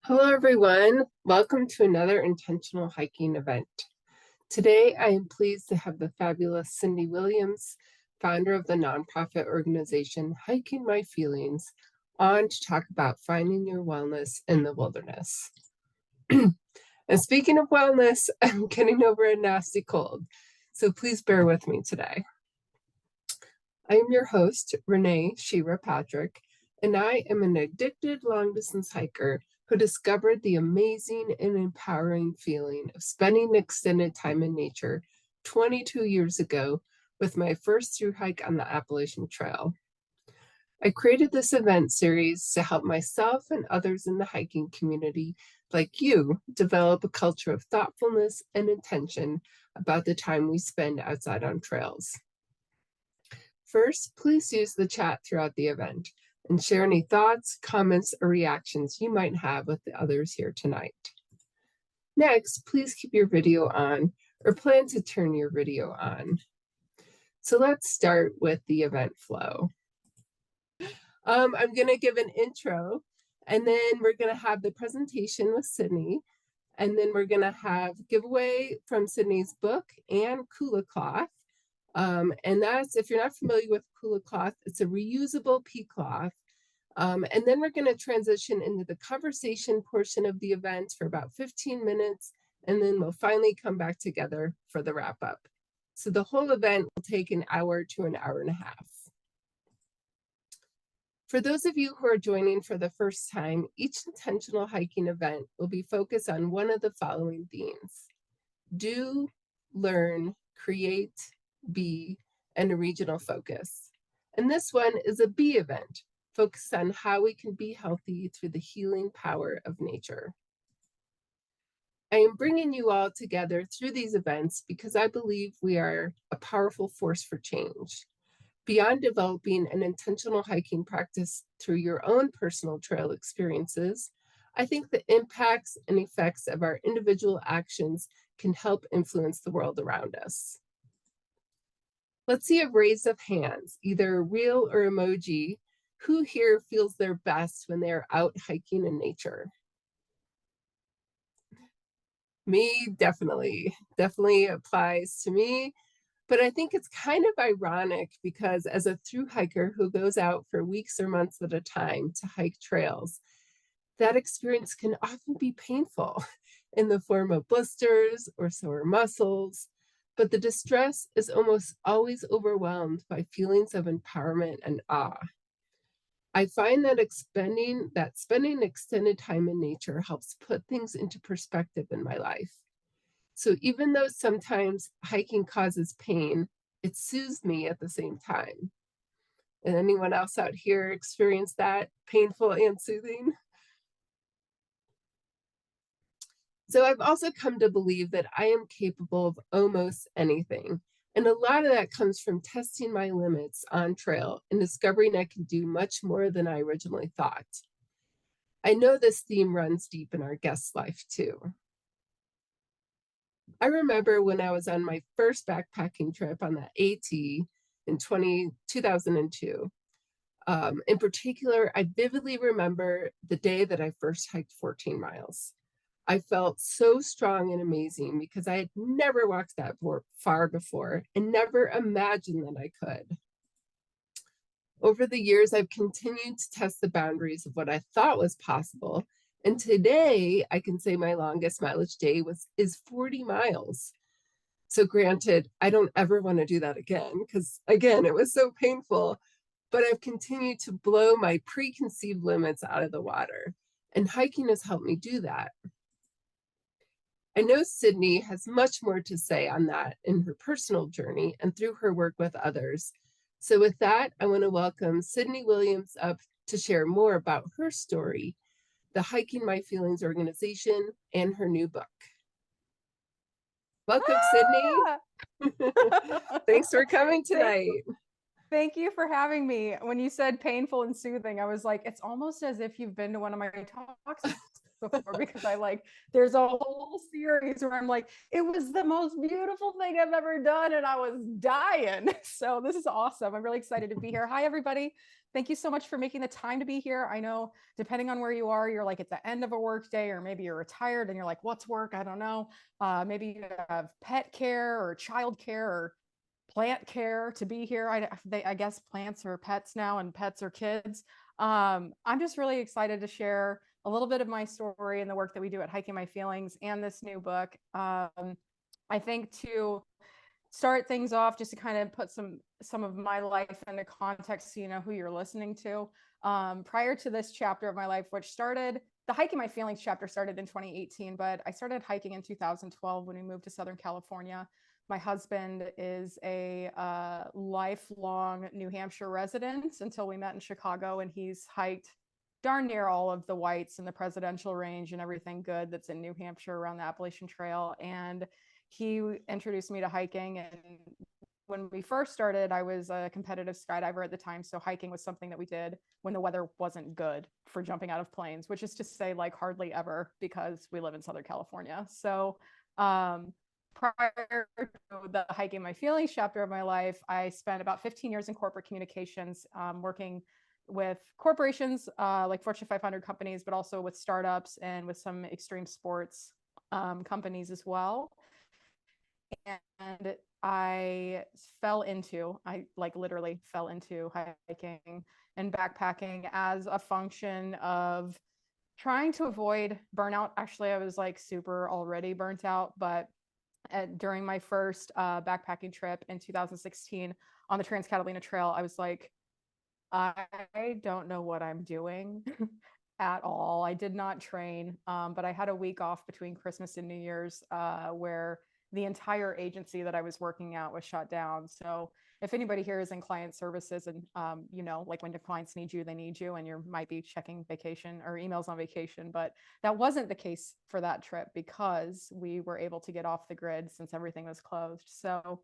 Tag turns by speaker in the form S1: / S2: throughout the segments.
S1: Hello, everyone. Welcome to another intentional hiking event. Today, I am pleased to have the fabulous Cindy Williams, founder of the nonprofit organization Hiking My Feelings, on to talk about finding your wellness in the wilderness. And speaking of wellness, I'm getting over a nasty cold, so please bear with me today. I am your host, Renee Shira Patrick, and I am an addicted long distance hiker who discovered the amazing and empowering feeling of spending extended time in nature 22 years ago with my first through hike on the Appalachian Trail. I created this event series to help myself and others in the hiking community, like you, develop a culture of thoughtfulness and intention about the time we spend outside on trails. First, please use the chat throughout the event and share any thoughts, comments, or reactions you might have with the others here tonight. Next, please keep your video on or plan to turn your video on. So let's start with the event flow. I'm going to give an intro, and then we're going to have the presentation with Sydney, and then we're going to have giveaway from Sydney's book and Kula cloth. And that's, if you're not familiar with Kula cloth, it's a reusable pea cloth. And then we're going to transition into the conversation portion of the event for about 15 minutes, and then we'll finally come back together for the wrap up. So the whole event will take an hour to an hour and a half. For those of you who are joining for the first time, each intentional hiking event will be focused on one of the following themes: do, learn, create, be, and a regional focus. And this one is a be event, focused on how we can be healthy through the healing power of nature. I am bringing you all together through these events because I believe we are a powerful force for change. Beyond developing an intentional hiking practice through your own personal trail experiences, I think the impacts and effects of our individual actions can help influence the world around us. Let's see a raise of hands, either real or emoji. Who here feels their best when they're out hiking in nature? Me, definitely applies to me. But I think it's kind of ironic because as a thru hiker who goes out for weeks or months at a time to hike trails, that experience can often be painful in the form of blisters or sore muscles. But the distress is almost always overwhelmed by feelings of empowerment and awe. I find that spending extended time in nature helps put things into perspective in my life. So even though sometimes hiking causes pain, it soothes me at the same time. And anyone else out here experience that, painful and soothing? So I've also come to believe that I am capable of almost anything. And a lot of that comes from testing my limits on trail and discovering I can do much more than I originally thought. I know this theme runs deep in our guest's life too. I remember when I was on my first backpacking trip on the AT in 2002. In particular, I vividly remember the day that I first hiked 14 miles. I felt so strong and amazing because I had never walked that far before and never imagined that I could. Over the years, I've continued to test the boundaries of what I thought was possible. And today, I can say my longest mileage day is 40 miles. So granted, I don't ever want to do that again because, again, it was so painful. But I've continued to blow my preconceived limits out of the water. And hiking has helped me do that. I know Sydney has much more to say on that in her personal journey and through her work with others. So with that, I want to welcome Sydney Williams up to share more about her story, the Hiking My Feelings organization, and her new book. Welcome, Sydney. Thanks for coming tonight.
S2: Thank you for having me. When you said painful and soothing, I was like, it's almost as if you've been to one of my talks before because there's a whole series where I'm like, it was the most beautiful thing I've ever done and I was dying. So this is awesome. I'm really excited to be here. Hi, everybody. Thank you so much for making the time to be here. I know depending on where you are, you're like at the end of a work day, or maybe you're retired and you're like, what's work? I don't know. Maybe you have pet care or child care or plant care to be here. I guess plants are pets now and pets are kids. I'm just really excited to share a little bit of my story and the work that we do at Hiking My Feelings and this new book. I think to start things off, just to kind of put some of my life into context so you know who you're listening to. Prior to this chapter of my life, which started the Hiking My Feelings chapter started in 2018, but I started hiking in 2012 when we moved to Southern California. My husband is a lifelong New Hampshire resident until we met in Chicago, and he's hiked darn near all of the whites and the presidential range and everything good that's in New Hampshire around the Appalachian Trail. And he introduced me to hiking. And when we first started, I was a competitive skydiver at the time. So hiking was something that we did when the weather wasn't good for jumping out of planes, which is to say, like, hardly ever, because we live in Southern California. So prior to the Hiking My Feelings chapter of my life, I spent about 15 years in corporate communications, working with corporations, like Fortune 500 companies, but also with startups and with some extreme sports companies as well. And I like literally fell into hiking and backpacking as a function of trying to avoid burnout. Actually, I was like super already burnt out, but during my first backpacking trip in 2016 on the Trans Catalina Trail, I was like, I don't know what I'm doing at all. I did not train, but I had a week off between Christmas and New Year's, where the entire agency that I was working at was shut down. So if anybody here is in client services and, like when the clients need you, they need you, and you might be checking vacation or emails on vacation, but that wasn't the case for that trip because we were able to get off the grid since everything was closed. So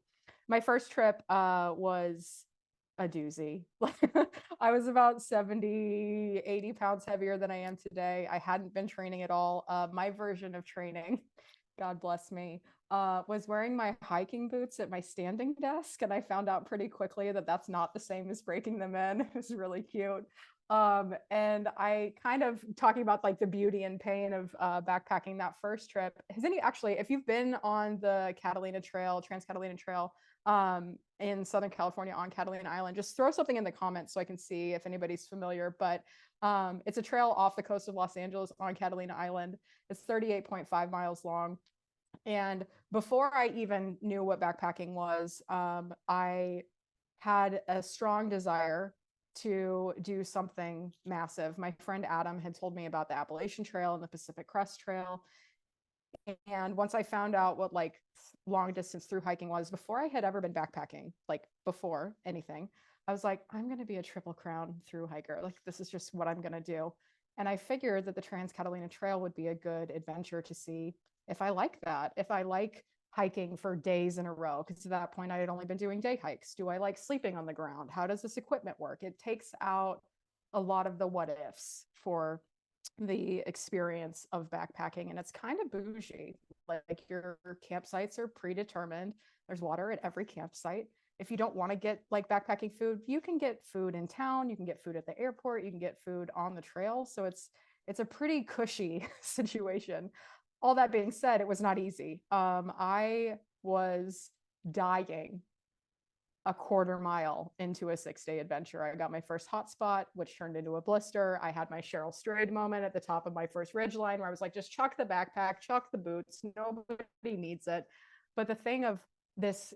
S2: my first trip was a doozy. I was about 70, 80 pounds heavier than I am today. I hadn't been training at all. My version of training, God bless me, was wearing my hiking boots at my standing desk. And I found out pretty quickly that that's not the same as breaking them in. It was really cute. And I kind of talking about like the beauty and pain of backpacking that first trip. If you've been on the Catalina Trail, Trans Catalina Trail, in Southern California on Catalina Island, just throw something in the comments so I can see if anybody's familiar. But it's a trail off the coast of Los Angeles on Catalina Island. It's 38.5 miles long. And before I even knew what backpacking was, I had a strong desire to do something massive. My friend Adam had told me about the Appalachian Trail and the Pacific Crest Trail. And once I found out what like long distance through hiking was, before I had ever been backpacking, like before anything, I was like, I'm going to be a Triple Crown through hiker. Like, this is just what I'm going to do. And I figured that the Trans Catalina Trail would be a good adventure to see if I like that, if I like hiking for days in a row. Because to that point, I had only been doing day hikes. Do I like sleeping on the ground? How does this equipment work? It takes out a lot of the what ifs for the experience of backpacking, and it's kind of bougie. Like, your campsites are predetermined. There's water at every campsite. If you don't want to get like backpacking food, you can get food in town, you can get food at the airport, you can get food on the trail. So it's a pretty cushy situation. All that being said, it was not easy. I was dying a quarter mile into a 6-day adventure. I got my first hotspot, which turned into a blister. I had my Cheryl Strayed moment at the top of my first ridgeline where I was like, just chuck the backpack, chuck the boots. Nobody needs it. But the thing of this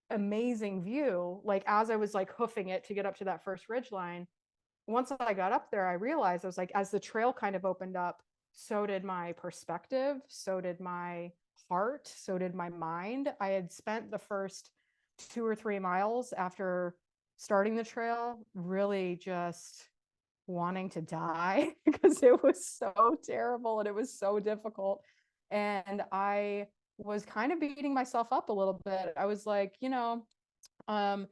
S2: amazing view, like as I was like hoofing it to get up to that first ridgeline, once I got up there, I realized I was like, as the trail kind of opened up, so did my perspective, so did my heart, so did my mind. I had spent the first 2 or 3 miles after starting the trail really just wanting to die because it was so terrible and it was so difficult. And I was kind of beating myself up a little bit. I was like, um,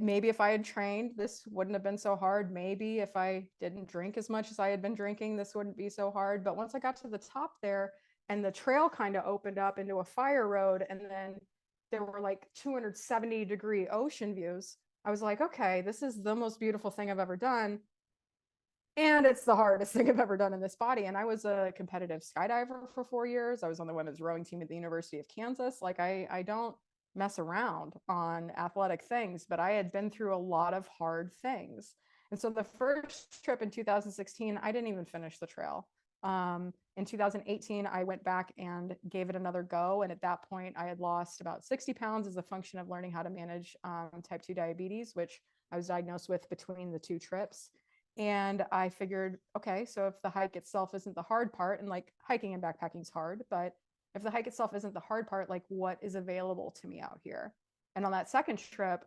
S2: maybe if I had trained, this wouldn't have been so hard. Maybe if I didn't drink as much as I had been drinking, this wouldn't be so hard. But once I got to the top there and the trail kind of opened up into a fire road, and then there were like 270-degree ocean views, I was like, okay, this is the most beautiful thing I've ever done. And it's the hardest thing I've ever done in this body. And I was a competitive skydiver for 4 years. I was on the women's rowing team at the University of Kansas. Like I don't mess around on athletic things, but I had been through a lot of hard things. And so the first trip in 2016, I didn't even finish the trail. In 2018, I went back and gave it another go. And at that point, I had lost about 60 pounds as a function of learning how to manage type 2 diabetes, which I was diagnosed with between the two trips. And I figured, okay, so if the hike itself isn't the hard part, and like hiking and backpacking is hard, but if the hike itself isn't the hard part, like what is available to me out here? And on that second trip,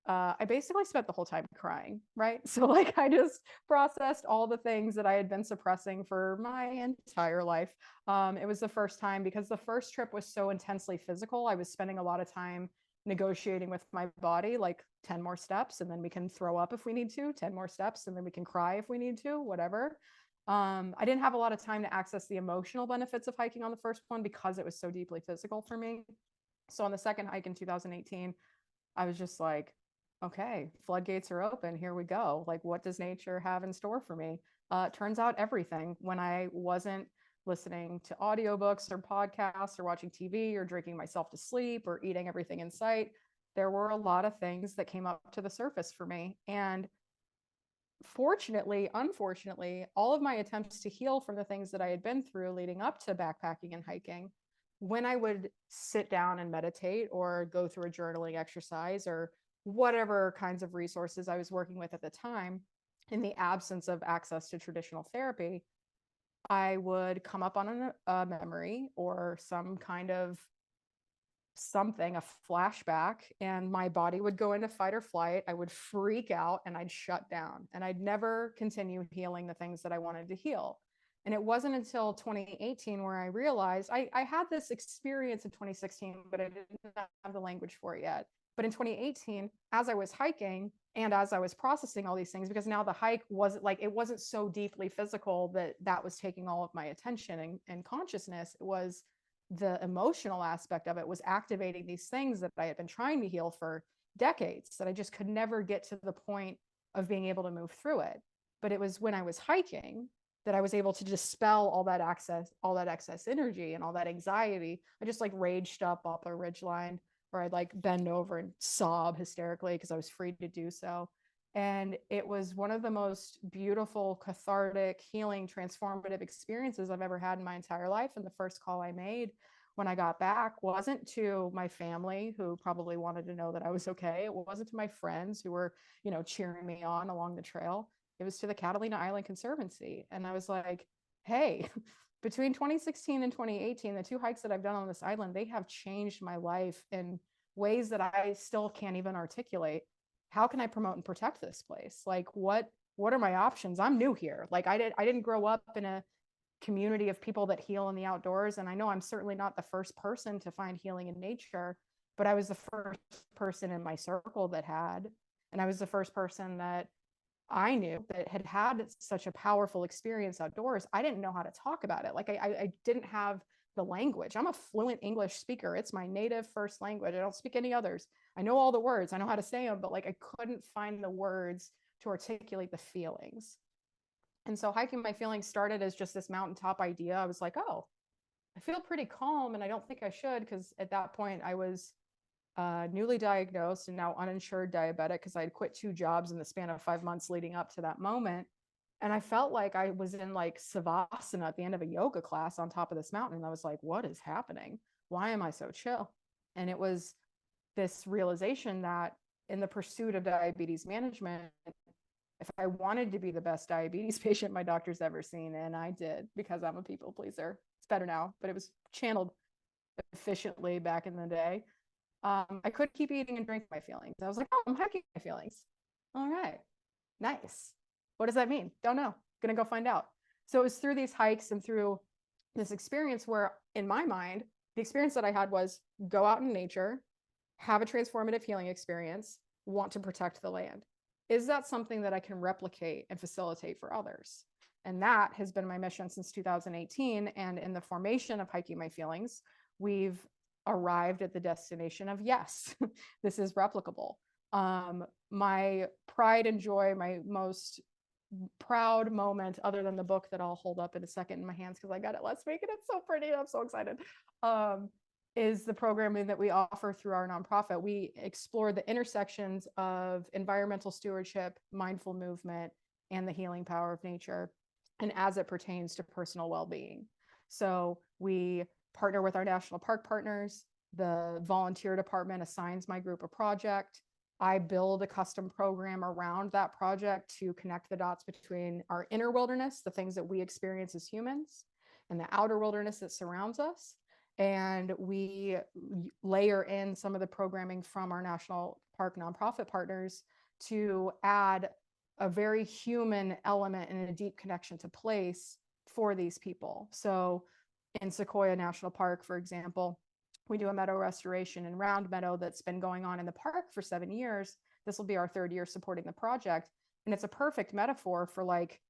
S2: I basically spent the whole time crying, right? So like I just processed all the things that I had been suppressing for my entire life. It was the first time because the first trip was so intensely physical. I was spending a lot of time negotiating with my body, like 10 more steps, and then we can throw up if we need to, 10 more steps, and then we can cry if we need to, whatever. I didn't have a lot of time to access the emotional benefits of hiking on the first one because it was so deeply physical for me. So on the second hike in 2018, I was just like, okay, floodgates are open. Here we go. Like, what does nature have in store for me? Turns out everything. When I wasn't listening to audiobooks or podcasts or watching TV or drinking myself to sleep or eating everything in sight, there were a lot of things that came up to the surface for me. And fortunately, unfortunately, all of my attempts to heal from the things that I had been through leading up to backpacking and hiking, when I would sit down and meditate or go through a journaling exercise or whatever kinds of resources I was working with at the time, in the absence of access to traditional therapy, I would come up on a memory or some kind of something, a flashback, and my body would go into fight or flight. I would freak out and I'd shut down and I'd never continue healing the things that I wanted to heal. And it wasn't until 2018 where I realized I had this experience in 2016, but I didn't have the language for it yet. But in 2018, as I was hiking and as I was processing all these things, because now the hike wasn't like, it wasn't so deeply physical that that was taking all of my attention and consciousness. It was the emotional aspect of it was activating these things that I had been trying to heal for decades that I just could never get to the point of being able to move through it. But it was when I was hiking that I was able to dispel all that excess energy and all that anxiety. I just like raged up a ridge line where I'd like bend over and sob hysterically because I was free to do so. And it was one of the most beautiful, cathartic, healing, transformative experiences I've ever had in my entire life. And the first call I made when I got back wasn't to my family, who probably wanted to know that I was okay. It wasn't to my friends who were, cheering me on along the trail. It was to the Catalina Island Conservancy. And I was like, hey, between 2016 and 2018, the two hikes that I've done on this island, they have changed my life in ways that I still can't even articulate. How can I promote and protect this place? Like what are my options? I'm new here. Like I didn't grow up in a community of people that heal in the outdoors, and I know I'm certainly not the first person to find healing in nature, but I was the first person in my circle that had, and I was the first person that I knew that had had such a powerful experience outdoors. I didn't know how to talk about it. Like I didn't have the language. I'm a fluent English speaker. It's my native first language. I don't speak any others. I know all the words. I know how to say them, but like I couldn't find the words to articulate the feelings. And so hiking my feelings started as just this mountaintop idea. I was like, oh, I feel pretty calm and I don't think I should, because at that point I was newly diagnosed and now uninsured diabetic because I had quit two jobs in the span of 5 months leading up to that moment. And I felt like I was in like savasana at the end of a yoga class on top of this mountain. And I was like, what is happening? Why am I so chill? And it was this realization that in the pursuit of diabetes management, if I wanted to be the best diabetes patient my doctor's ever seen, and I did because I'm a people pleaser, it's better now, but it was channeled efficiently back in the day. I couldn't keep eating and drinking my feelings. I was like, oh, I'm hiking my feelings. All right, nice. What does that mean? Don't know. Gonna go find out. So it was through these hikes and through this experience where, in my mind, the experience that I had was go out in nature, have a transformative healing experience, want to protect the land. Is that something that I can replicate and facilitate for others? And that has been my mission since 2018. And in the formation of Hiking My Feelings, we've arrived at the destination of yes, this is replicable. My pride and joy, my most proud moment, other than the book that I'll hold up in a second in my hands because I got it last week and it's so pretty and I'm so excited, um, is the programming that we offer through our nonprofit. We explore the intersections of environmental stewardship, mindful movement, and the healing power of nature, and as it pertains to personal well-being. So we partner with our national park partners. The volunteer department assigns my group a project. I build a custom program around that project to connect the dots between our inner wilderness, the things that we experience as humans, and the outer wilderness that surrounds us. And we layer in some of the programming from our national park nonprofit partners to add a very human element and a deep connection to place for these people. So in Sequoia National Park, for example, we do a meadow restoration in Round Meadow that's been going on in the park for 7 years. This will be our third year supporting the project. And it's a perfect metaphor for like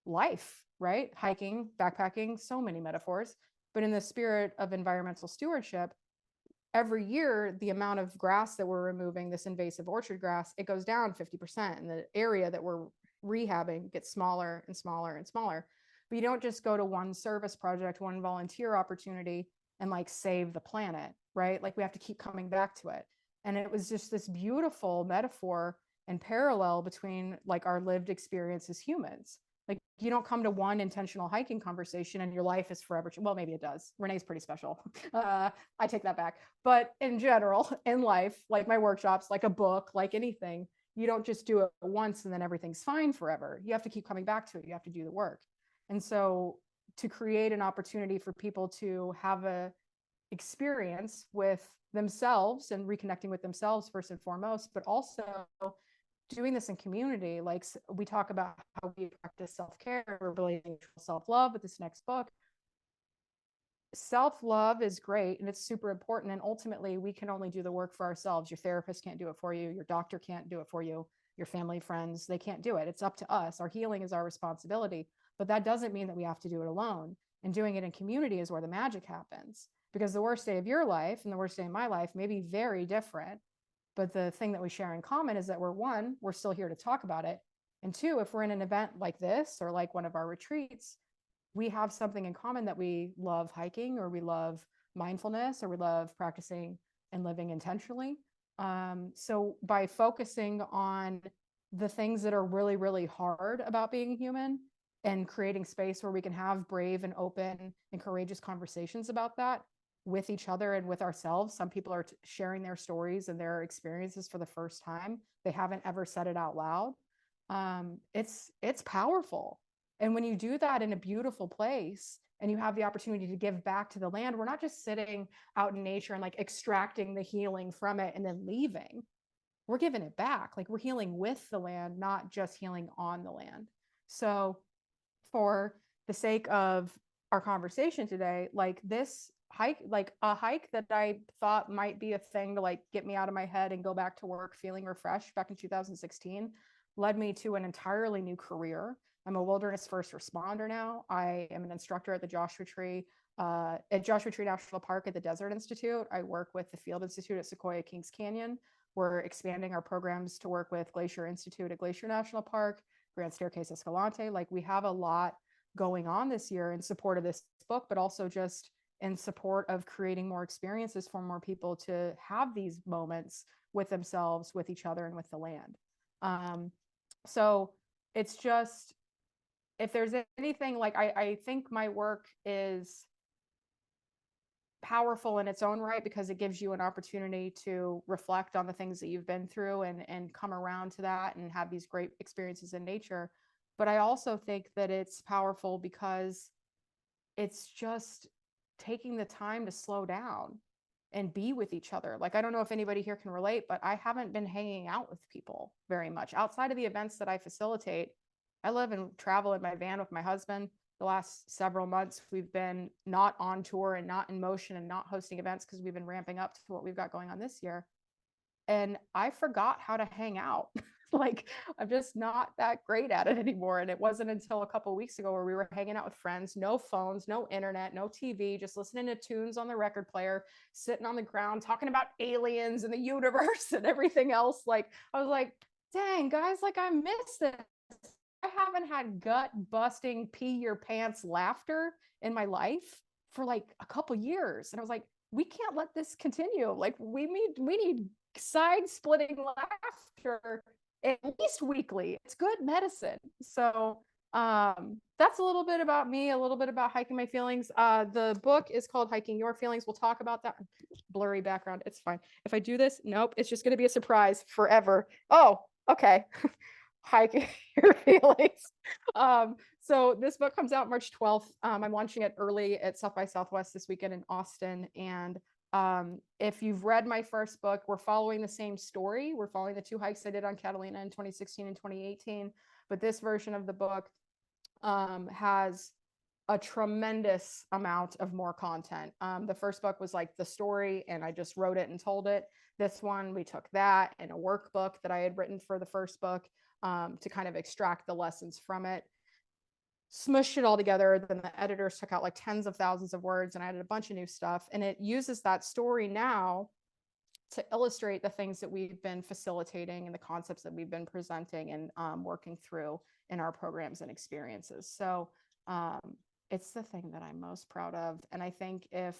S2: life, right? Hiking, backpacking, so many metaphors. But in the spirit of environmental stewardship, every year, the amount of grass that we're removing, this invasive orchard grass, it goes down 50%. And the area that we're rehabbing gets smaller and smaller and smaller. But you don't just go to one service project, one volunteer opportunity and like save the planet, right? Like we have to keep coming back to it. And it was just this beautiful metaphor and parallel between like our lived experience as humans. Like you don't come to one intentional hiking conversation and your life is forever. Well, maybe it does. Renee's pretty special. I take that back. But in general, in life, like my workshops, like a book, like anything, you don't just do it once and then everything's fine forever. You have to keep coming back to it. You have to do the work. And so to create an opportunity for people to have a experience with themselves and reconnecting with themselves first and foremost, but also doing this in community. Like we talk about how we practice self-care, we're building self-love with this next book. Self-love is great and it's super important. And ultimately we can only do the work for ourselves. Your therapist can't do it for you. Your doctor can't do it for you. Your family, friends, they can't do it. It's up to us. Our healing is our responsibility, but that doesn't mean that we have to do it alone. And doing it in community is where the magic happens, because the worst day of your life and the worst day of my life may be very different. But the thing that we share in common is that we're still here to talk about it. And two, if we're in an event like this or like one of our retreats, we have something in common that we love hiking or we love mindfulness or we love practicing and living intentionally. So by focusing on the things that are really, really hard about being human and creating space where we can have brave and open and courageous conversations about that with each other and with ourselves. Some people are sharing their stories and their experiences for the first time. They haven't ever said it out loud. It's powerful. And when you do that in a beautiful place and you have the opportunity to give back to the land, we're not just sitting out in nature and like extracting the healing from it and then leaving. We're giving it back. Like we're healing with the land, not just healing on the land. So for the sake of our conversation today, like this hike, like a hike that I thought might be a thing to like get me out of my head and go back to work feeling refreshed back in 2016, led me to an entirely new career. I'm a wilderness first responder now. I am an instructor at the Joshua Tree National Park at the Desert Institute. I work with the Field Institute at Sequoia Kings Canyon. We're expanding our programs to work with Glacier Institute at Glacier National Park, Grand Staircase Escalante. Like we have a lot going on this year in support of this book, but also just in support of creating more experiences for more people to have these moments with themselves, with each other, and with the land. So it's just, if there's anything, like I think my work is powerful in its own right because it gives you an opportunity to reflect on the things that you've been through and come around to that and have these great experiences in nature. But I also think that it's powerful because it's just taking the time to slow down and be with each other. Like, I don't know if anybody here can relate, but I haven't been hanging out with people very much outside of the events that I facilitate. I live and travel in my van with my husband. The last several months, we've been not on tour and not in motion and not hosting events because we've been ramping up to what we've got going on this year. And I forgot how to hang out. Like, I'm just not that great at it anymore. And it wasn't until a couple of weeks ago where we were hanging out with friends, no phones, no internet, no TV, just listening to tunes on the record player, sitting on the ground, talking about aliens and the universe and everything else. Like, I was like, dang, guys, like, I miss this. I haven't had gut busting, pee your pants laughter in my life for like a couple years. And I was like, we can't let this continue. Like, we need side splitting laughter at least weekly. It's good medicine. So that's a little bit about me, a little bit about hiking my feelings. The book is called Hiking Your Feelings. We'll talk about that. Blurry background. It's fine. If I do this, nope, it's just going to be a surprise forever. Oh, okay. Hiking your feelings. So this book comes out March 12th. I'm launching it early at South by Southwest this weekend in Austin. And if you've read my first book, we're following the same story. We're following the two hikes I did on Catalina in 2016 and 2018. But this version of the book has a tremendous amount of more content. The first book was like the story, and I just wrote it and told it. This one, we took that and a workbook that I had written for the first book to kind of extract the lessons from it, smushed it all together. Then the editors took out like tens of thousands of words and added a bunch of new stuff. And it uses that story now to illustrate the things that we've been facilitating and the concepts that we've been presenting and working through in our programs and experiences. So it's the thing that I'm most proud of. And I think if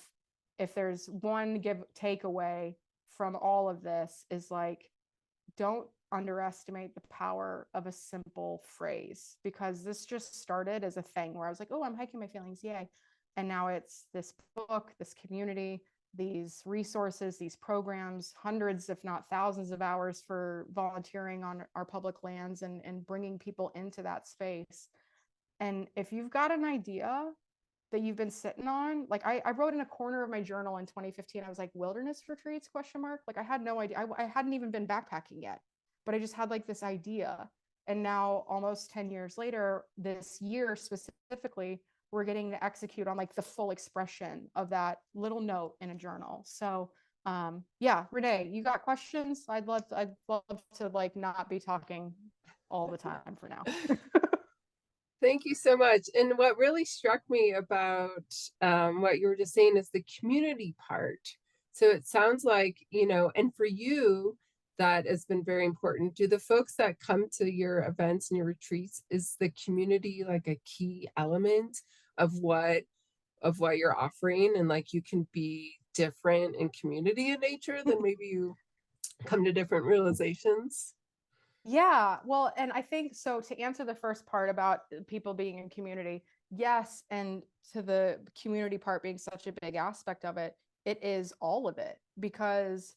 S2: there's one takeaway from all of this is like, don't underestimate the power of a simple phrase, because this just started as a thing where I was like, oh, I'm hiking my feelings, yay. And now it's this book, this community, these resources, these programs, hundreds, if not thousands of hours for volunteering on our public lands and bringing people into that space. And if you've got an idea that you've been sitting on, like I wrote in a corner of my journal in 2015, I was like, wilderness retreats, question mark. Like I had no idea. I hadn't even been backpacking yet, but I just had like this idea. And now almost 10 years later, this year specifically, we're getting to execute on like the full expression of that little note in a journal. So yeah, Renee, you got questions? I'd love to like not be talking all the time for now.
S1: Thank you so much. And what really struck me about what you were just saying is the community part. So it sounds like, and for you, that has been very important. Do the folks that come to your events and your retreats, is the community like a key element of what you're offering? And like you can be different in community and nature than maybe you come to different realizations.
S2: Yeah, well, and I think so to answer the first part about people being in community, yes, and to the community part being such a big aspect of it, it is all of it. Because,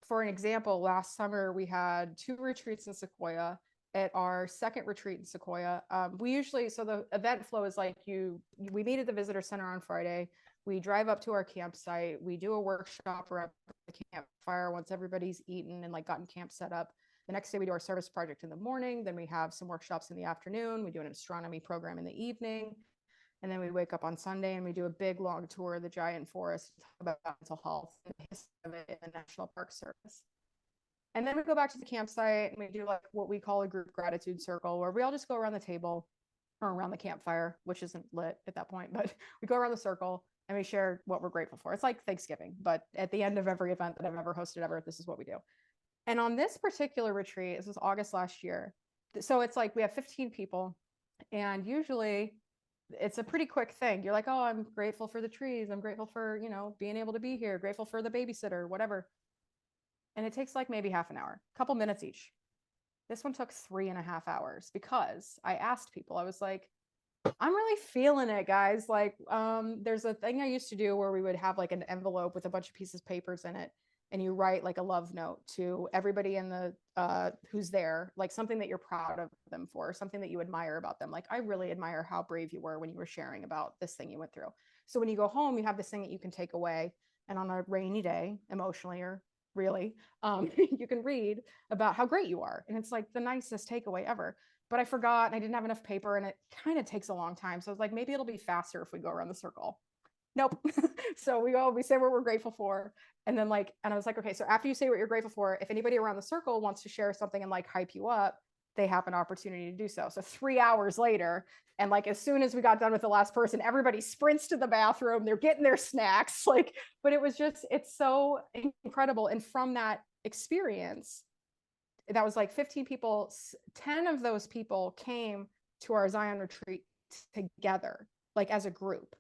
S2: for an example, last summer we had two retreats in Sequoia. At our second retreat in Sequoia, we usually, so the event flow is like we meet at the visitor center on Friday. We drive up to our campsite. We do a workshop around the campfire once everybody's eaten and like gotten camp set up. The next day we do our service project in the morning. Then we have some workshops in the afternoon. We do an astronomy program in the evening. And then we wake up on Sunday and we do a big long tour of the giant forest, talk about mental health and the history of it in the National Park Service. And then we go back to the campsite and we do like what we call a group gratitude circle, where we all just go around the table or around the campfire, which isn't lit at that point, but we go around the circle and we share what we're grateful for. It's like Thanksgiving, but at the end of every event that I've ever hosted ever, this is what we do. And on this particular retreat, this was August last year. So it's like we have 15 people, and usually it's a pretty quick thing. You're like, oh, I'm grateful for the trees. I'm grateful for, being able to be here, grateful for the babysitter, whatever. And it takes like maybe half an hour, a couple minutes each. This one took 3.5 hours because I asked people, I was like, I'm really feeling it, guys. Like, there's a thing I used to do where we would have like an envelope with a bunch of pieces of papers in it, and you write like a love note to everybody in the who's there, like something that you're proud of them for, something that you admire about them. Like, I really admire how brave you were when you were sharing about this thing you went through. So when you go home, you have this thing that you can take away, and on a rainy day, emotionally or really, you can read about how great you are, and it's like the nicest takeaway ever. But I forgot and I didn't have enough paper, and it kind of takes a long time. So I was like, maybe it'll be faster if we go around the circle. Nope. So we say what we're grateful for. And then like, and I was like, okay, so after you say what you're grateful for, if anybody around the circle wants to share something and like hype you up, they have an opportunity to do so. So 3 hours later, and like as soon as we got done with the last person, everybody sprints to the bathroom, they're getting their snacks. Like, but it was just, it's so incredible. And from that experience, that was like 15 people, 10 of those people came to our Zion retreat together, like as a group.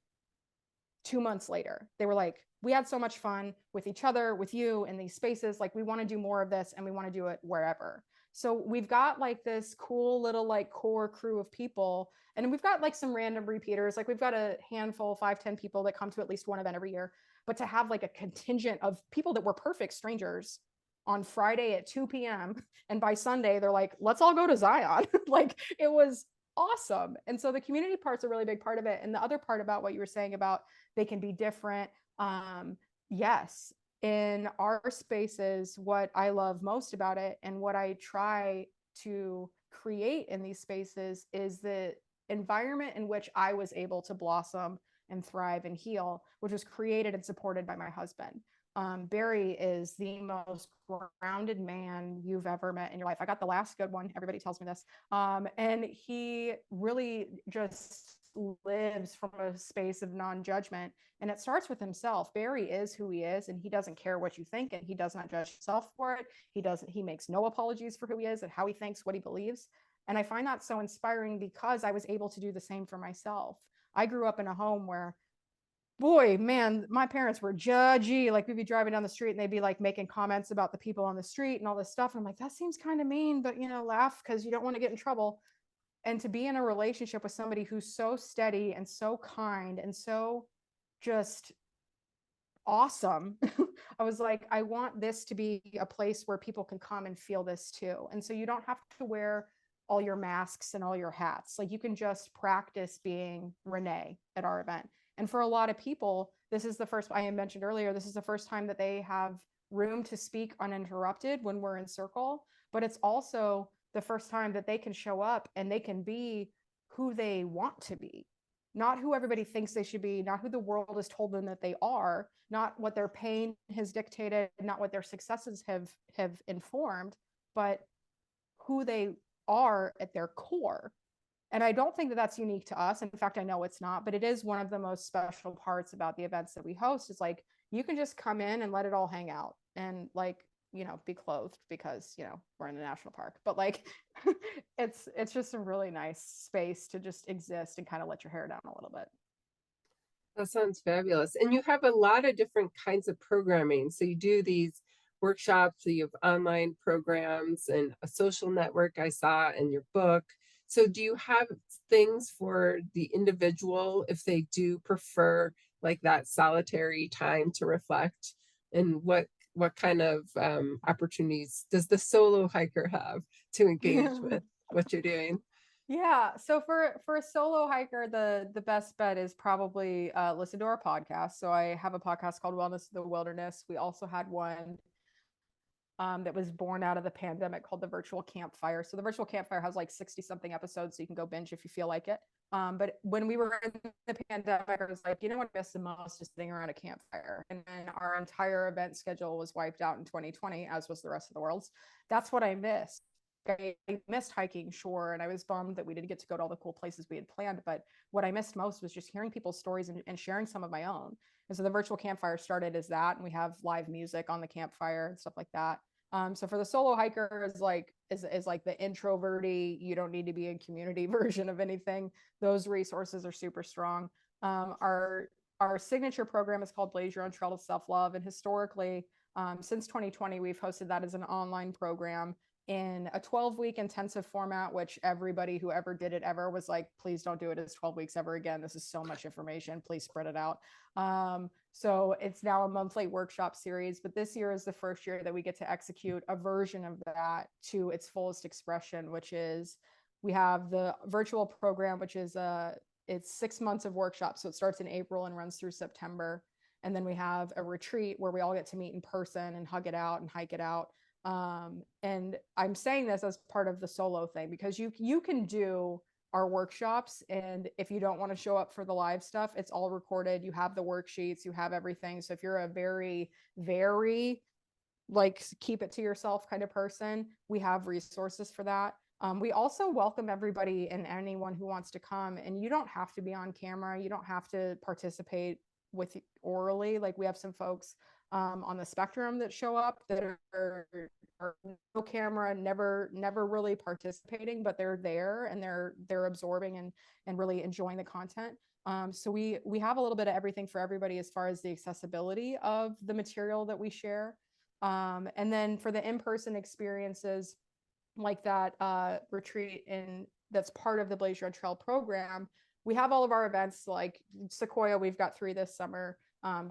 S2: 2 months later, they were like, we had so much fun with each other, with you in these spaces. Like, we want to do more of this and we want to do it wherever. So we've got like this cool little like core crew of people. And we've got like some random repeaters. Like, we've got a handful, 5, 10 people that come to at least one event every year. But to have like a contingent of people that were perfect strangers on Friday at 2 p.m. and by Sunday, they're like, let's all go to Zion. Like, it was awesome. And so the community part's a really big part of it. And the other part about what you were saying about they can be different. Yes, in our spaces, what I love most about it and what I try to create in these spaces is the environment in which I was able to blossom and thrive and heal, which was created and supported by my husband. Barry is the most grounded man you've ever met in your life. I got the last good one. Everybody tells me this. And he really just lives from a space of non-judgment, and it starts with himself. Barry is who he is, and he doesn't care what you think, and he does not judge himself for it. He makes no apologies for who he is and how he thinks, what he believes. And I find that so inspiring because I was able to do the same for myself. I grew up in a home where, boy, man, my parents were judgy. Like, we'd be driving down the street and they'd be like making comments about the people on the street and all this stuff. And I'm like, that seems kind of mean, but laugh because you don't want to get in trouble. And to be in a relationship with somebody who's so steady and so kind and so just awesome. I was like, I want this to be a place where people can come and feel this too. And so you don't have to wear all your masks and all your hats. Like, you can just practice being Renee at our event. And for a lot of people, this is the first, I mentioned earlier, this is the first time that they have room to speak uninterrupted when we're in circle. But it's also the first time that they can show up and they can be who they want to be, not who everybody thinks they should be, not who the world has told them that they are, not what their pain has dictated, not what their successes have informed, but who they are at their core. And I don't think that that's unique to us. In fact, I know it's not, but it is one of the most special parts about the events that we host. Is like, you can just come in and let it all hang out and like, be clothed because, we're in the national park. But like, it's just a really nice space to just exist and kind of let your hair down a little bit.
S1: That sounds fabulous. And you have a lot of different kinds of programming. So you do these workshops, so you have online programs and a social network I saw in your book. So do you have things for the individual if they do prefer like that solitary time to reflect? And what kind of opportunities does the solo hiker have to engage with what you're doing?
S2: Yeah. So for a solo hiker, the best bet is probably listen to our podcast. So I have a podcast called Wellness in the Wilderness. We also had one that was born out of the pandemic called the Virtual Campfire. So the Virtual Campfire has like 60 something episodes, so you can go binge if you feel like it. But when we were in the pandemic, I was like, what I miss the most is sitting around a campfire. And then our entire event schedule was wiped out in 2020, as was the rest of the world's. That's what I missed. I missed hiking, sure, and I was bummed that we didn't get to go to all the cool places we had planned. But what I missed most was just hearing people's stories and sharing some of my own. And so the Virtual Campfire started as that, and we have live music on the campfire and stuff like that. So for the solo hiker is like the introverty, you don't need to be in community version of anything. Those resources are super strong. Our signature program is called Blaze Your Own Trail to Self-Love. And historically, since 2020, we've hosted that as an online program in a 12-week intensive format, which everybody who ever did it ever was like, please don't do it as 12 weeks ever again. This is so much information. Please spread it out. So it's now a monthly workshop series, but this year is the first year that we get to execute a version of that to its fullest expression, which is we have the virtual program, which is it's 6 months of workshops. So it starts in April and runs through September. And then we have a retreat where we all get to meet in person and hug it out and hike it out. And I'm saying this as part of the solo thing because you can do our workshops. And if you don't want to show up for the live stuff, it's all recorded. You have the worksheets, you have everything. So if you're a very, very like keep it to yourself kind of person, we have resources for that. We also welcome everybody and anyone who wants to come, and you don't have to be on camera. You don't have to participate with orally. Like we have some folks on the spectrum that show up that are no camera, never really participating, but they're there and they're absorbing and really enjoying the content. So we have a little bit of everything for everybody as far as the accessibility of the material that we share. And then for the in-person experiences like that retreat in that's part of the Blaze Red Trail program, we have all of our events like Sequoia, we've got 3 this summer.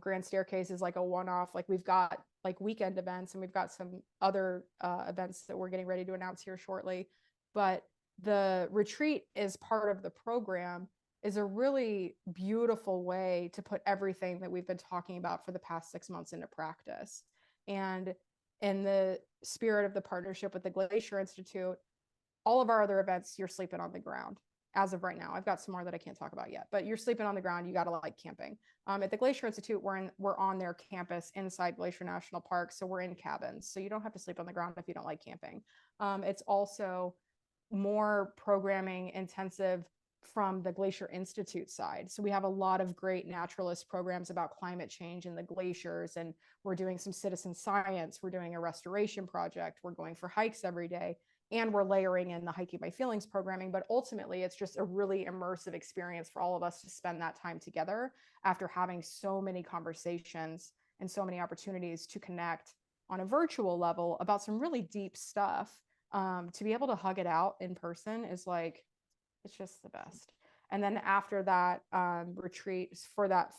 S2: Grand Staircase is like a one-off. Like we've got like weekend events, and we've got some other events that we're getting ready to announce here shortly. But the retreat is part of the program, is a really beautiful way to put everything that we've been talking about for the past 6 months into practice. And in the spirit of the partnership with the Glacier Institute, all of our other events, you're sleeping on the ground as of right now. I've got some more that I can't talk about yet, but you're sleeping on the ground. You got to like camping. At the Glacier Institute, we're on their campus inside Glacier National Park. So we're in cabins. So you don't have to sleep on the ground if you don't like camping. It's also more programming intensive from the Glacier Institute side. So we have a lot of great naturalist programs about climate change and the glaciers, and we're doing some citizen science. We're doing a restoration project. We're going for hikes every day, and we're layering in the Hiking My Feelings programming. But ultimately, it's just a really immersive experience for all of us to spend that time together after having so many conversations and so many opportunities to connect on a virtual level about some really deep stuff. To be able to hug it out in person is like, it's just the best. And then after that retreat for that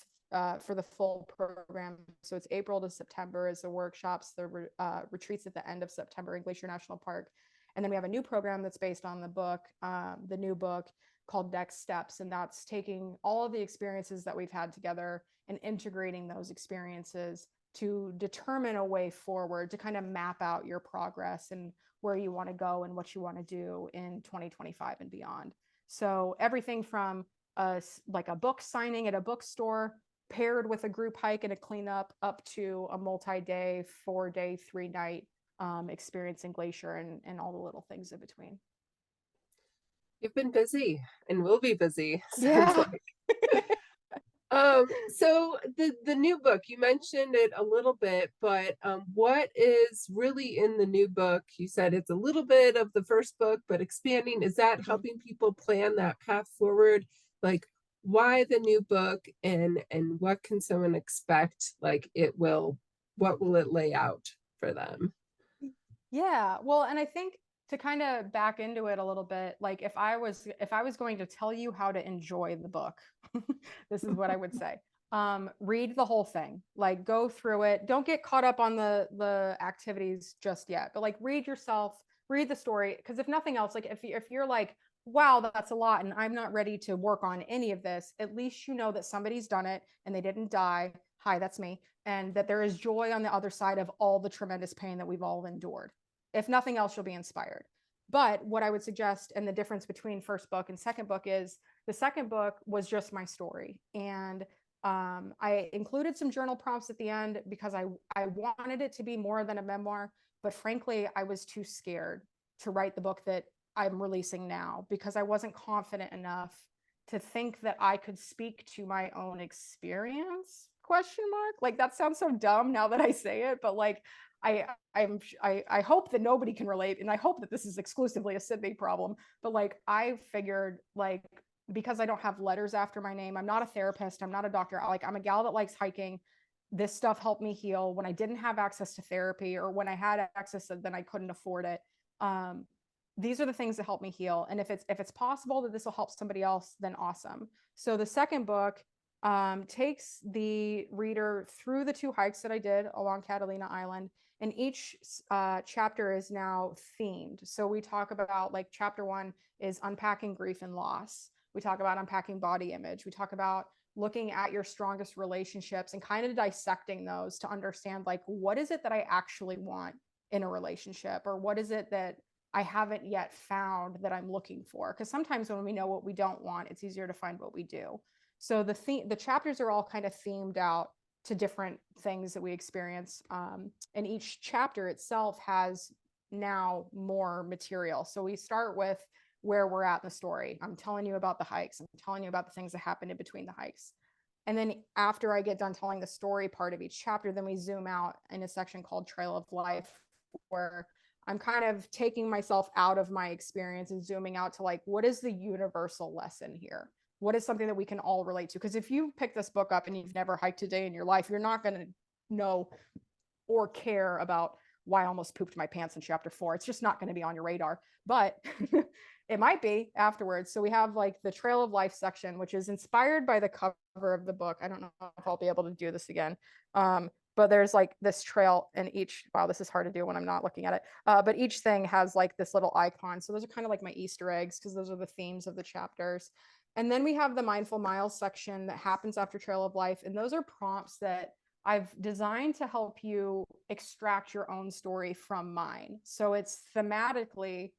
S2: for the full program, so it's April to September is the workshops, the retreats at the end of September in Glacier National Park. And then we have a new program that's based on the book, the new book called Next Steps. And that's taking all of the experiences that we've had together and integrating those experiences to determine a way forward, to kind of map out your progress and where you want to go and what you want to do in 2025 and beyond. So everything from like a book signing at a bookstore paired with a group hike and a cleanup up to a multi-day, 4-day, 3-night experience in Glacier and all the little things in between.
S1: You've been busy and will be busy, sounds
S2: Yeah.
S1: like. So the new book, you mentioned it a little bit, but what is really in the new book? You said it's a little bit of the first book, but expanding, is that helping people plan that path forward? Like, why the new book, and what can someone expect? Like what will it lay out for them?
S2: Yeah. Well, and I think to kind of back into it a little bit, like if I was going to tell you how to enjoy the book, this is what I would say. Read the whole thing. Like go through it. Don't get caught up on the activities just yet, but like read yourself, read the story. Because if nothing else, like if you're like, wow, that's a lot, and I'm not ready to work on any of this, at least you know that somebody's done it and they didn't die. Hi, that's me. And that there is joy on the other side of all the tremendous pain that we've all endured. If nothing else, you'll be inspired. But what I would suggest, and the difference between first book and second book, is the second book was just my story. And I included some journal prompts at the end because I wanted it to be more than a memoir. But frankly, I was too scared to write the book that I'm releasing now because I wasn't confident enough to think that I could speak to my own experience, question mark. Like that sounds so dumb now that I say it, but like I hope that nobody can relate, and I hope that this is exclusively a Sydney problem. But like I figured, like because I don't have letters after my name, I'm not a therapist, I'm not a doctor. Like I'm a gal that likes hiking. This stuff helped me heal when I didn't have access to therapy, or when I had access then I couldn't afford it. These are the things that help me heal, and if it's possible that this will help somebody else, then awesome. So the second book takes the reader through the 2 hikes that I did along Catalina Island. And each chapter is now themed. So we talk about, like, chapter 1 is unpacking grief and loss. We talk about unpacking body image. We talk about looking at your strongest relationships and kind of dissecting those to understand, like, what is it that I actually want in a relationship, or what is it that I haven't yet found that I'm looking for. Because sometimes when we know what we don't want, it's easier to find what we do. So the chapters are all kind of themed out to different things that we experience, and each chapter itself has now more material. So we start with where we're at in the story. I'm telling you about the hikes. I'm telling you about the things that happened in between the hikes. And then after I get done telling the story part of each chapter, then we zoom out in a section called Trail of Life, where I'm kind of taking myself out of my experience and zooming out to like, what is the universal lesson here? What is something that we can all relate to? Because if you pick this book up and you've never hiked a day in your life, you're not going to know or care about why I almost pooped my pants in chapter 4. It's just not going to be on your radar, but it might be afterwards. So we have like the Trail of Life section, which is inspired by the cover of the book. I don't know if I'll be able to do this again. But there's like this trail in each, wow, this is hard to do when I'm not looking at it. But each thing has like this little icon. So those are kind of like my Easter eggs because those are the themes of the chapters. And then we have the Mindful Miles section that happens after Trail of Life. And those are prompts that I've designed to help you extract your own story from mine. So it's thematically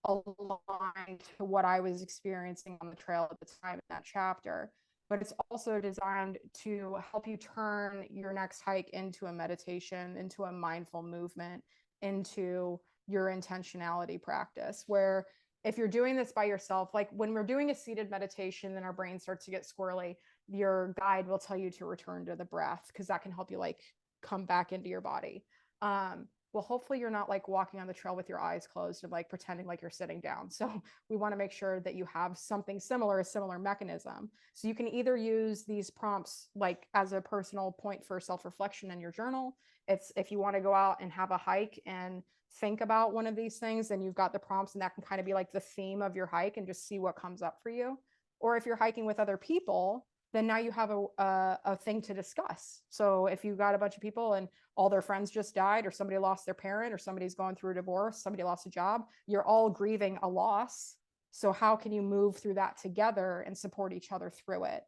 S2: aligned to what I was experiencing on the trail at the time in that chapter. But it's also designed to help you turn your next hike into a meditation, into a mindful movement, into your intentionality practice. Where if you're doing this by yourself, like when we're doing a seated meditation, then our brain starts to get squirrely, your guide will tell you to return to the breath because that can help you like come back into your body. Well, hopefully you're not like walking on the trail with your eyes closed and like pretending like you're sitting down. So we want to make sure that you have something similar, a similar mechanism. So you can either use these prompts like as a personal point for self-reflection in your journal. It's if you want to go out and have a hike and think about one of these things, then you've got the prompts and that can kind of be like the theme of your hike and just see what comes up for you. Or if you're hiking with other people, then now you have a thing to discuss. So if you got a bunch of people and all their friends just died, or somebody lost their parent, or somebody's going through a divorce, somebody lost a job, you're all grieving a loss. So how can you move through that together and support each other through it?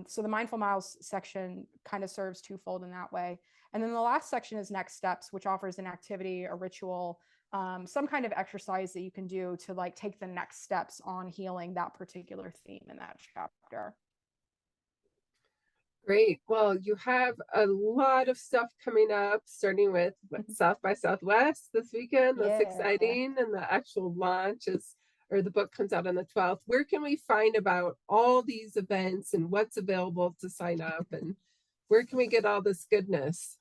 S2: So the Mindful Miles section kind of serves twofold in that way. And then the last section is Next Steps, which offers an activity, a ritual, some kind of exercise that you can do to like take the next steps on healing that particular theme in that chapter.
S1: Great. Well, you have a lot of stuff coming up, starting with South by Southwest this weekend. That's
S2: Yeah.
S1: exciting. And the actual launch is, or the book comes out on the 12th. Where can we find about all these events and what's available to sign up? And where can we get all this goodness?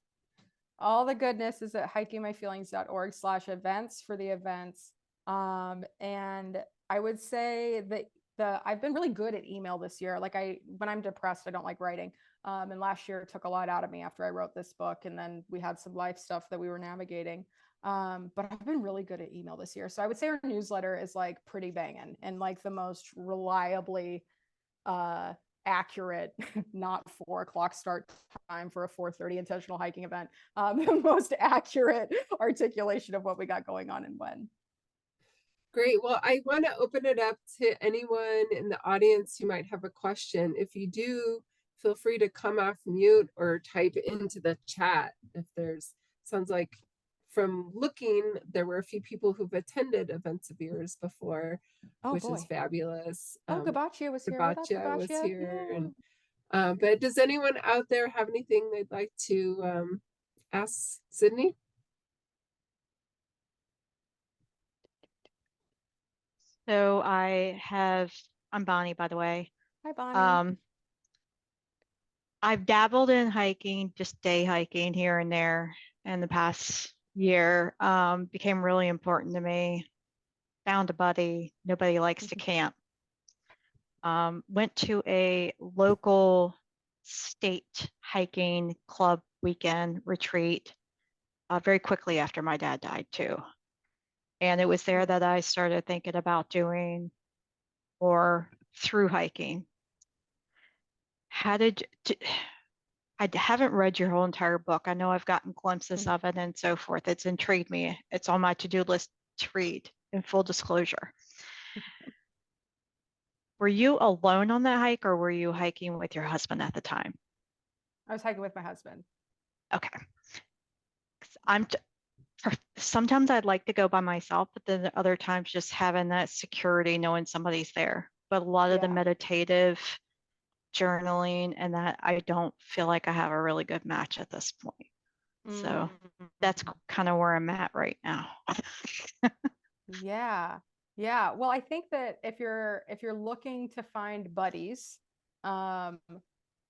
S2: All the goodness is at hikingmyfeelings.org/events for the events. And I would say that I've been really good at email this year. Like when I'm depressed, I don't like writing. And last year it took a lot out of me after I wrote this book. And then we had some life stuff that we were navigating. But I've been really good at email this year. So I would say our newsletter is like pretty banging and like the most reliably uh accurate, not 4 o'clock start time for a 4:30 intentional hiking event, the most accurate articulation of what we got going on and when.
S1: Great. Well, I want to open it up to anyone in the audience who might have a question. If you do, feel free to come off mute or type into the chat. If there's, sounds like from looking, there were a few people who've attended events of yours before,
S2: Oh
S1: which is
S2: boy.
S1: fabulous.
S2: Oh, Gabachia was here. What up,
S1: Sabatia was
S2: Gabachia?
S1: here.
S2: Yeah.
S1: But does anyone out there have anything they'd like to ask Sydney?
S3: So I'm Bonnie, by the way.
S2: Hi, Bonnie.
S3: Um, I've dabbled in hiking, just day hiking here and there in the past year. Became really important to me. Found a buddy. Nobody likes to camp. Went to a local state hiking club weekend retreat very quickly after my dad died too. And it was there that I started thinking about doing or through hiking. How did I haven't read your whole entire book. I know I've gotten glimpses of it and so forth. It's intrigued me. It's on my to-do list to read, in full disclosure. Were you alone on that hike or were you hiking with your husband at the time?
S2: I was hiking with my husband.
S3: Okay. I'm Sometimes I'd like to go by myself, but then other times just having that security, knowing somebody's there. But a lot of the
S2: Yeah.
S3: meditative journaling and that, I don't feel like I have a really good match at this point. So that's
S2: Mm.
S3: kind of where I'm at right now.
S2: Yeah. Yeah. Well, I think that if you're looking to find buddies, um,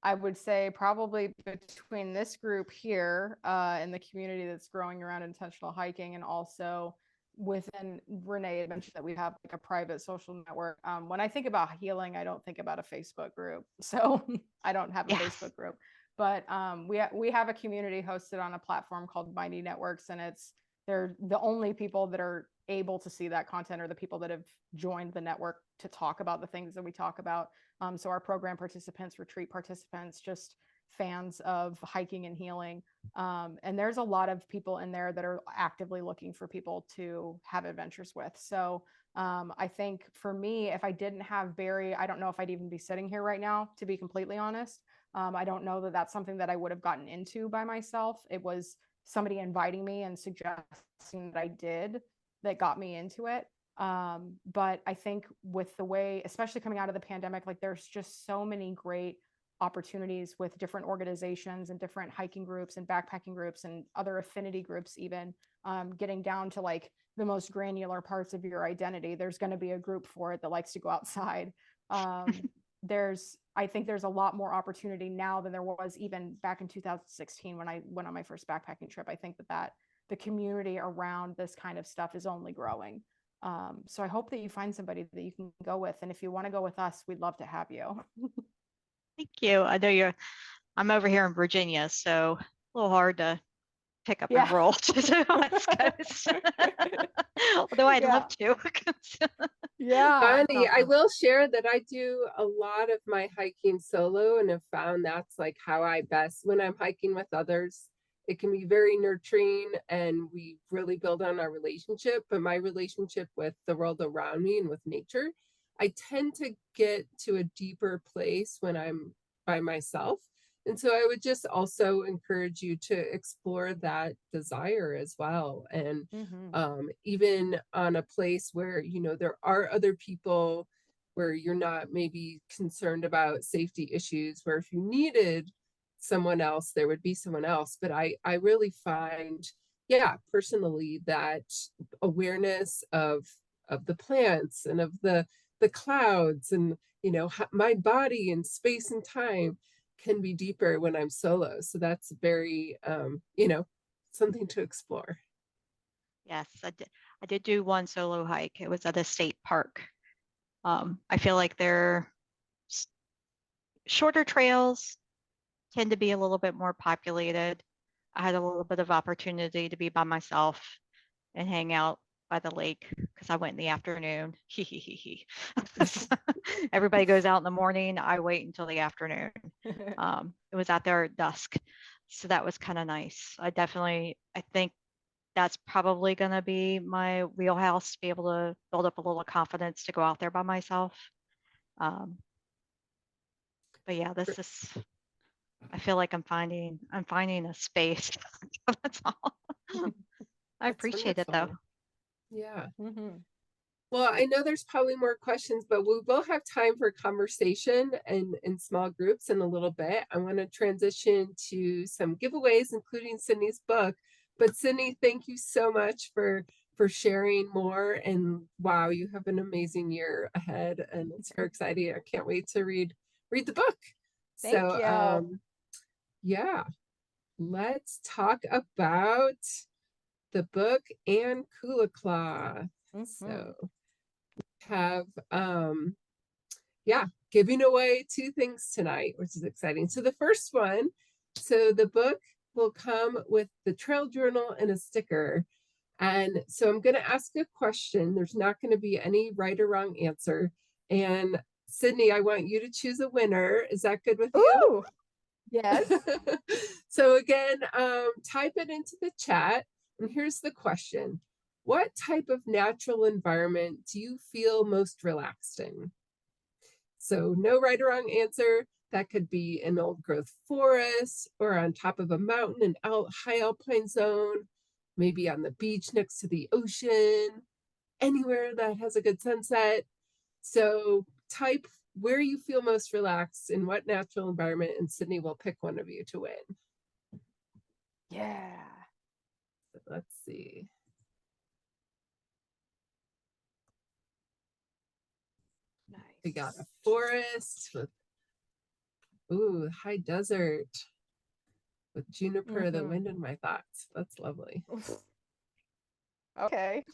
S2: I would say probably between this group here, and the community that's growing around intentional hiking, and also within Renee had mentioned that we have like a private social network. When I think about healing, I don't think about a Facebook group. So I don't have a
S3: Yes.
S2: Facebook group, but we have a community hosted on a platform called Mighty Networks, and they're the only people that are able to see that content are the people that have joined the network to talk about the things that we talk about. So our program participants, retreat participants, just fans of hiking and healing. And there's a lot of people in there that are actively looking for people to have adventures with. So I think for me, if I didn't have Barry, I don't know if I'd even be sitting here right now, to be completely honest. I don't know that that's something that I would have gotten into by myself. It was somebody inviting me and suggesting that I did that got me into it. But I think with the way, especially coming out of the pandemic, like there's just so many great opportunities with different organizations and different hiking groups and backpacking groups and other affinity groups, even getting down to like the most granular parts of your identity. There's going to be a group for it that likes to go outside. I think there's a lot more opportunity now than there was even back in 2016 when I went on my first backpacking trip. I think that the community around this kind of stuff is only growing. So I hope that you find somebody that you can go with. And if you want to go with us, we'd love to have you.
S3: Thank you. I know I'm over here in Virginia, so a little hard to pick up and
S2: Yeah.
S3: roll to the West Coast. Although I'd love
S2: Yeah.
S3: to.
S2: Yeah.
S1: Bonnie, I will share that I do a lot of my hiking solo and have found that's like how I best, when I'm hiking with others, it can be very nurturing and we really build on our relationship. But my relationship with the world around me and with nature, I tend to get to a deeper place when I'm by myself. And so I would just also encourage you to explore that desire as well. And
S2: Mm-hmm.
S1: even on a place where, you know, there are other people, where you're not maybe concerned about safety issues, where if you needed someone else, there would be someone else. But I really find, yeah, personally, that awareness of the plants and of the clouds and, you know, my body and space and time can be deeper when I'm solo. So that's very, you know, something to explore.
S3: Yes, I did do one solo hike. It was at a state park. I feel like they're shorter trails tend to be a little bit more populated. I had a little bit of opportunity to be by myself and hang out by the lake because I went in the afternoon. Everybody goes out in the morning. I wait until the afternoon. It was out there at dusk. So that was kind of nice. I think that's probably going to be my wheelhouse to be able to build up a little confidence to go out there by myself. Um, but yeah, I feel like I'm finding a space. That's all. I
S1: That's
S3: appreciate it though.
S1: wonderful. Yeah.
S2: Mm-hmm.
S1: Well, I know there's probably more questions, but we will have time for conversation and in small groups in a little bit. I want to transition to some giveaways, including Sydney's book. But Sydney, thank you so much for sharing more. And wow, you have an amazing year ahead, and it's very exciting. I can't wait to read the book.
S2: Thank
S1: So
S2: you.
S1: yeah, let's talk about the book and Kula Claw.
S2: Mm-hmm.
S1: So have yeah, giving away two things tonight, which is exciting. So the first one, so the book will come with the trail journal and a sticker. And so I'm going to ask a question. There's not going to be any right or wrong answer. And Sydney, I want you to choose a winner. Is that good with you?
S2: Ooh, yes.
S1: So again, type it into the chat. And here's the question. What type of natural environment do you feel most relaxed in? So no right or wrong answer. That could be an old growth forest or on top of a mountain, high alpine zone, maybe on the beach next to the ocean, anywhere that has a good sunset. So type where you feel most relaxed in what natural environment, and Sydney will pick one of you to win.
S2: Yeah.
S1: So let's see.
S2: Nice.
S1: We got a forest with, ooh, high desert with juniper, the wind in my thoughts. That's lovely.
S2: Okay.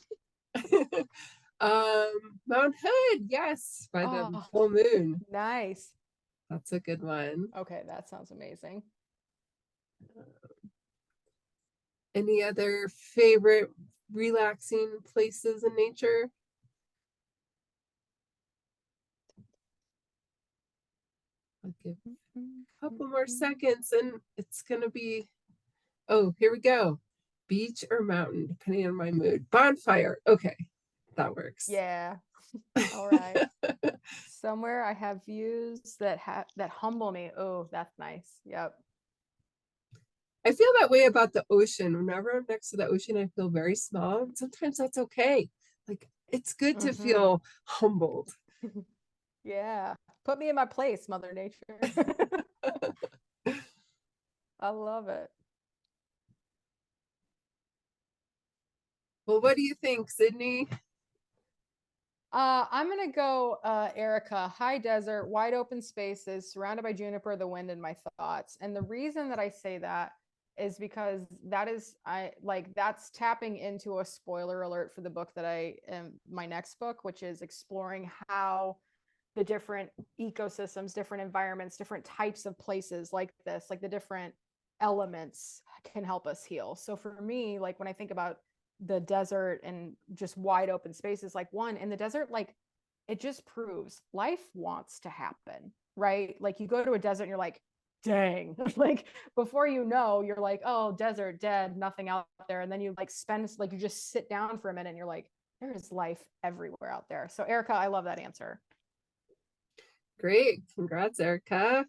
S1: Mount Hood, yes, by the
S2: Oh,
S1: full moon.
S2: nice.
S1: That's a good one.
S2: Okay, that sounds amazing.
S1: Any other favorite relaxing places in nature? I'll give a couple more seconds and it's gonna be, oh, here we go. Beach or mountain, depending on my mood. Bonfire, okay, that works.
S2: Yeah. All right. Somewhere I have views that humble me. Oh, that's nice. Yep.
S1: I feel that way about the ocean. Whenever I'm next to the ocean, I feel very small. Sometimes that's okay. Like, it's good to feel humbled.
S2: Yeah. Put me in my place, Mother Nature. I love it.
S1: Well, what do you think, Sydney?
S2: I'm gonna go, Erica. High desert, wide open spaces, surrounded by juniper, the wind in my thoughts. And the reason that I say that is because that's tapping into a spoiler alert for the book that I am my next book, which is exploring how the different ecosystems, different environments, different types of places like this, like the different elements can help us heal. So for me, like when I think about the desert and just wide open spaces, like one in the desert, like it just proves life wants to happen, right? Like you go to a desert and you're like, dang, like before you know, you're like, oh, desert, dead, nothing out there. And then you like you just sit down for a minute and you're like, there is life everywhere out there. So Erica, I love that answer.
S1: Great, congrats, Erica.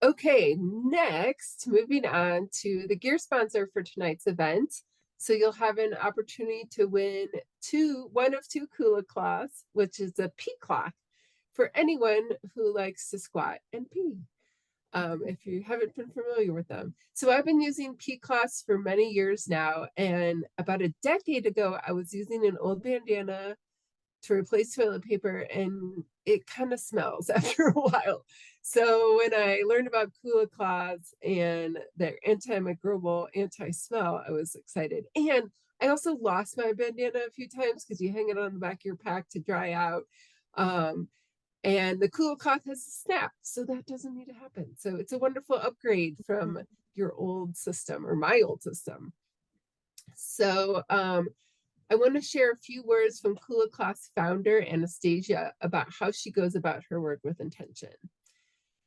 S1: Okay, next, moving on to the gear sponsor for tonight's event. So you'll have an opportunity to win one of two Kula cloths, which is a pee cloth for anyone who likes to squat and pee. If you haven't been familiar with them. So I've been using pee cloths for many years now. And about a decade ago, I was using an old bandana to replace toilet paper, and it kind of smells after a while. So when I learned about Kula cloths and their antimicrobial, anti-smell, I was excited. And I also lost my bandana a few times because you hang it on the back of your pack to dry out. And the Kula cloth has a snap, so that doesn't need to happen. So it's a wonderful upgrade from your old system or my old system. So I want to share a few words from Kula Cloth's founder, Anastasia, about how she goes about her work with intention.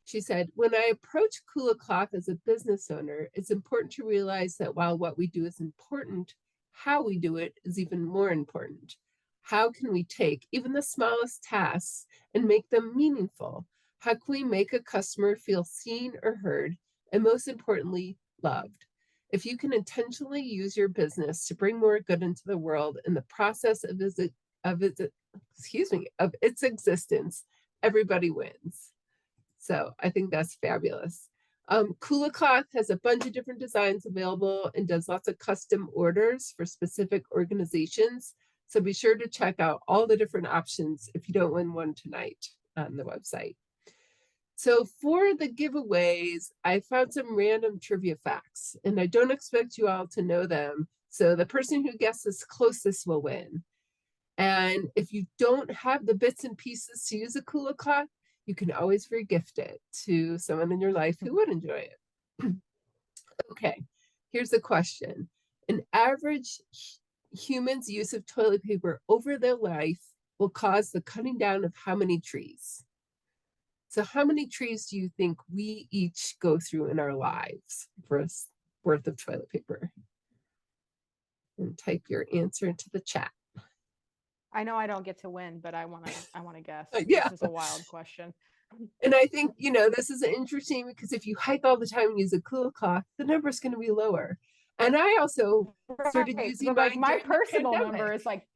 S1: She said, when I approach Kula Cloth as a business owner, it's important to realize that while what we do is important, how we do it is even more important. How can we take even the smallest tasks and make them meaningful? How can we make a customer feel seen or heard, and most importantly, loved? If you can intentionally use your business to bring more good into the world in the process of its existence, everybody wins. So I think that's fabulous. Kula Cloth has a bunch of different designs available and does lots of custom orders for specific organizations. So be sure to check out all the different options if you don't win one tonight on the website. So for the giveaways, I found some random trivia facts, and I don't expect you all to know them. So the person who guesses closest will win. And if you don't have the bits and pieces to use a Kula cloth, you can always regift it to someone in your life who would enjoy it. Okay, here's the question. An average human's use of toilet paper over their life will cause the cutting down of how many trees? So how many trees do you think we each go through in our lives for a worth of toilet paper? And type your answer into the chat.
S2: I know I don't get to win, but I want to guess.
S1: Yeah.
S2: This is a wild question.
S1: And I think, this is interesting because if you hike all the time and use a Kula cloth, the number is going to be lower. And I also started
S2: Right.
S1: using
S2: But like
S1: mine
S2: my
S1: during the
S2: personal number
S1: pandemic.
S2: is like,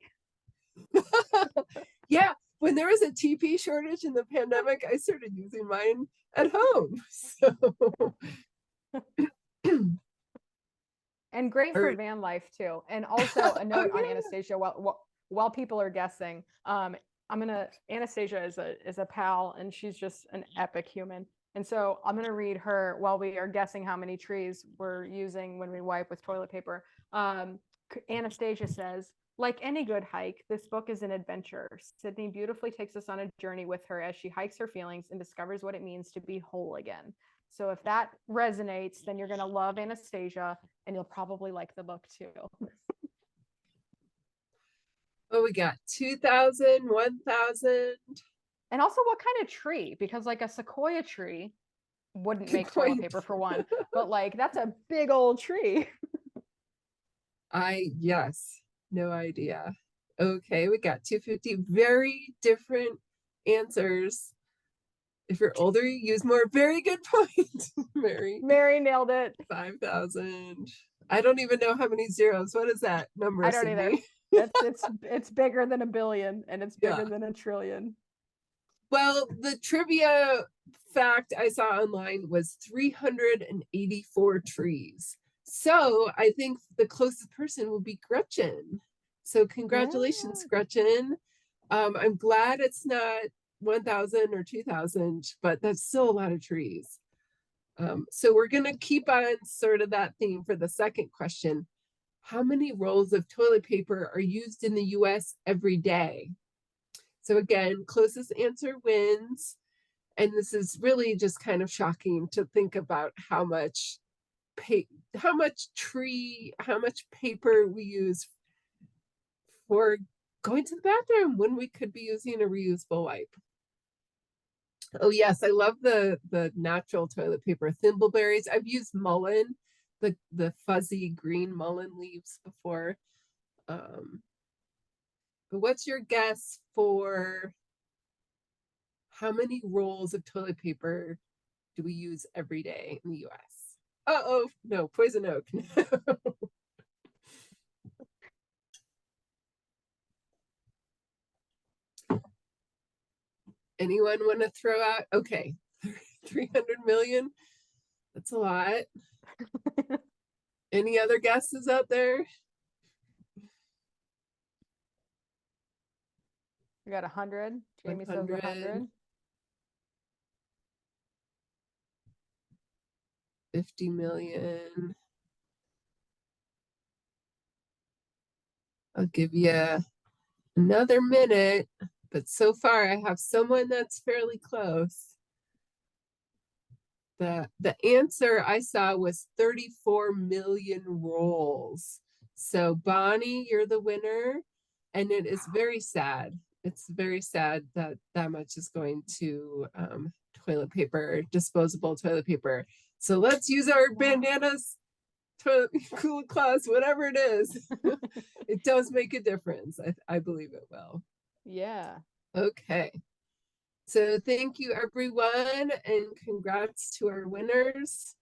S1: Yeah, when there was a TP shortage in the pandemic, I started using mine at home. So,
S2: and great for
S1: or,
S2: van life too. And also a
S1: oh
S2: note on
S1: yeah.
S2: Anastasia while people are guessing. Anastasia is a pal and she's just an epic human. And so I'm gonna read her while we are guessing how many trees we're using when we wipe with toilet paper. Anastasia says, like any good hike, this book is an adventure. Sydney beautifully takes us on a journey with her as she hikes her feelings and discovers what it means to be whole again. So if that resonates, then you're going to love Anastasia and you'll probably like the book too.
S1: Oh, we got 2,000, 1,000.
S2: And also what kind of tree? Because like a sequoia tree wouldn't
S1: Good
S2: make toilet
S1: point.
S2: paper for one, but like that's a big old tree.
S1: Yes, no idea. Okay, we got 250. Very different answers. If you're older, you use more. Very good point, Mary.
S2: Mary nailed it.
S1: 5,000. I don't even know how many zeros. What is that number,
S2: I don't either.
S1: Sydney?
S2: It's bigger than a billion and it's bigger
S1: Yeah.
S2: than a trillion.
S1: Well, the trivia fact I saw online was 384 trees. So I think the closest person will be Gretchen. So congratulations,
S2: Yeah.
S1: Gretchen. I'm glad it's not 1,000 or 2,000, but that's still a lot of trees. So we're going to keep on sort of that theme for the second question. How many rolls of toilet paper are used in the US every day? So again, closest answer wins. And this is really just kind of shocking to think about how much how much paper we use for going to the bathroom when we could be using a reusable wipe. Oh yes, I love the natural toilet paper, thimbleberries. I've used mullein, the fuzzy green mullein leaves before. But what's your guess for how many rolls of toilet paper do we use every day in the US? Oh, no, poison oak. Anyone want to throw out? Okay, 300 million. That's a lot. Any other guesses out there?
S2: We got 100. Jamie says
S1: 100,
S2: 100.
S1: 50 million. I'll give you another minute, but so far I have someone that's fairly close. The answer I saw was 34 million rolls. So Bonnie, you're the winner, and it is very sad. It's very sad that that much is going to toilet paper, disposable toilet paper. So let's use our bandanas, toilet cool cloths, whatever it is. It does make a difference. I believe it will.
S2: Yeah.
S1: Okay. So thank you everyone and congrats to our winners.